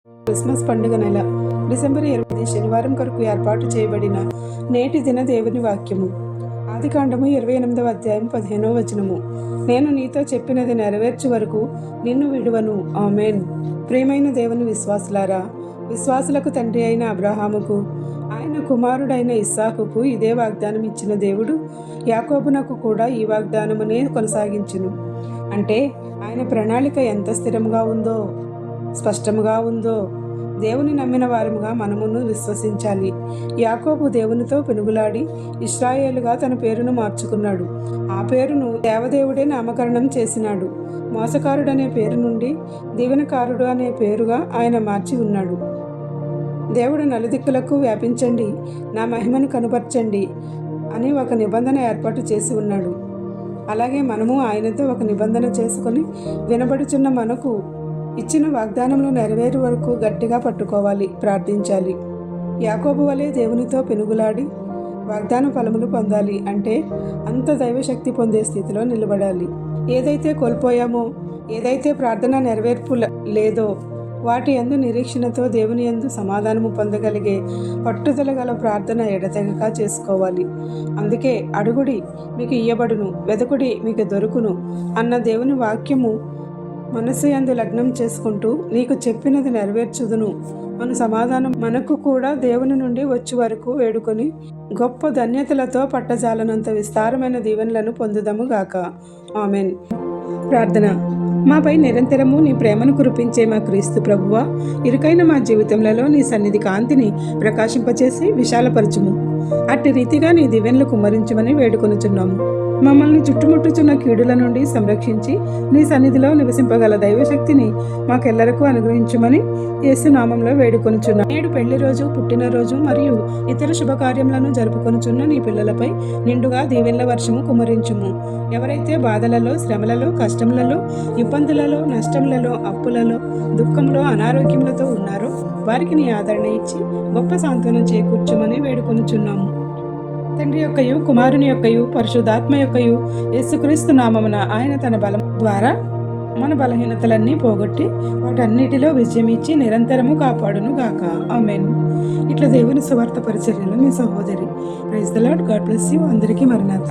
Christmas పండుగ నెల December 8 శనివారం కొరకు ఏర్పాటు చేయబడిన నేటి దిన దేవుని వాక్యము. ఆదికాండము 28వ అధ్యాయం 15వ వచనము. నేను నీతో చెప్పినది నెరవేర్చు వరకు నిన్ను విడువను. ఆమేన్. ప్రియమైన దేవుని విశ్వాసులారా, విశ్వాసులకు తండ్రి అయిన అబ్రహాముకు, ఆయన కుమారుడైన ఇస్సాకుకు ఇదే వాగ్దానం ఇచ్చిన దేవుడు యాకోబునకు కూడా ఈ వాగ్దానమునే కొనసాగించును. అంటే ఆయన ప్రణాళిక ఎంత స్థిరంగా ఉందో, స్పష్టంగా ఉందో దేవుని నమ్మిన వారముగా మనమును విశ్వసించాలి. యాకోబు దేవునితో పెనుగులాడి ఇశ్రాయేలుగా తన పేరును మార్చుకున్నాడు. ఆ పేరును దేవదేవుడే నామకరణం చేసినాడు. మోసకారుడనే పేరు నుండి దీవెనకారుడు అనే పేరుగా ఆయన మార్చి ఉన్నాడు. దేవుడు నలుదిక్కులకు వ్యాపించండి, నా మహిమను కనుపరచండి అని ఒక నిబంధన ఏర్పాటు చేసి ఉన్నాడు. అలాగే మనము ఆయనతో ఒక నిబంధన చేసుకొని వినబడుచున్న మనకు ఇచ్చిన వాగ్దానములు నెరవేరు వరకు గట్టిగా పట్టుకోవాలి, ప్రార్థించాలి. యాకోబు వలె దేవునితో పెనుగులాడి వాగ్దాన ఫలములు పొందాలి. అంటే అంత దైవశక్తి పొందే స్థితిలో నిలబడాలి. ఏదైతే కోల్పోయామో, ఏదైతే ప్రార్థన నెరవేర్పు లేదో వాటి యందు నిరీక్షణతో దేవుని యందు సమాధానము పొందగలిగే పట్టుదల గల ప్రార్థన ఎడతెగక చేసుకోవాలి. అందుకే అడుగుడి మీకు ఇయ్యబడును, వెదకుడి మీకు దొరుకును అన్న దేవుని వాక్యము మనసు యందు లగ్నం చేసుకుంటూ నీకు చెప్పినది నెరవేర్చుదును మన సమాధానం మనకు కూడా దేవుని నుండి వచ్చి వరకు వేడుకొని గొప్ప ధన్యతలతో పట్టజాలనంత విస్తారమైన దీవెనలను పొందుదము గాక. ఆమెన్. ప్రార్థన. మాపై నిరంతరము నీ ప్రేమను కురిపించే మా క్రీస్తు ప్రభువా, ఇరుకైన మా జీవితంలో నీ సన్నిధి కాంతిని ప్రకాశింపచేసి విశాలపరచుము. అట్టి రీతిగా నీ దీవెనలు కుమ్మరించమని వేడుకొనుచున్నాము. మమ్మల్ని చుట్టుముట్టుచున్న కీడుల నుండి సంరక్షించి నీ సన్నిధిలో నివసింపగల దైవశక్తిని మాకెల్లరకు అనుగ్రహించమని యేసు నామంలో వేడుకొనుచున్నాం. నేడు పెళ్లి రోజు, పుట్టినరోజు మరియు ఇతర శుభకార్యములను జరుపుకొనుచున్న నీ పిల్లలపై నిండుగా దీవెనల వర్షము కుమ్మరించుము. ఎవరైతే బాధలలో, శ్రమలలో, కష్టములలో, ఇబ్బందులలో, నష్టములలో, అప్పులలో, దుఃఖంలో, అనారోగ్యములతో ఉన్నారో వారికి నీ ఆదరణ ఇచ్చి గొప్ప సాంత్వనం చేకూర్చమని వేడుకొనుచున్నాము. తండ్రి యొక్కయు, కుమారుని యొక్కయు, పరిశుద్ధాత్మ యొక్కయు యేసుక్రీస్తు నామమున ఆయన తన బలం ద్వారా మన బలహీనతలన్నీ పోగొట్టి వాటన్నిటిలో విజయం ఇచ్చి నిరంతరము కాపాడును గాక. ఆమేన్. ఇట్లా దేవుని సువార్త పరిచర్యలో మీ సహోదరి. Praise the lord. God bless you. అందరికీ మరణాత.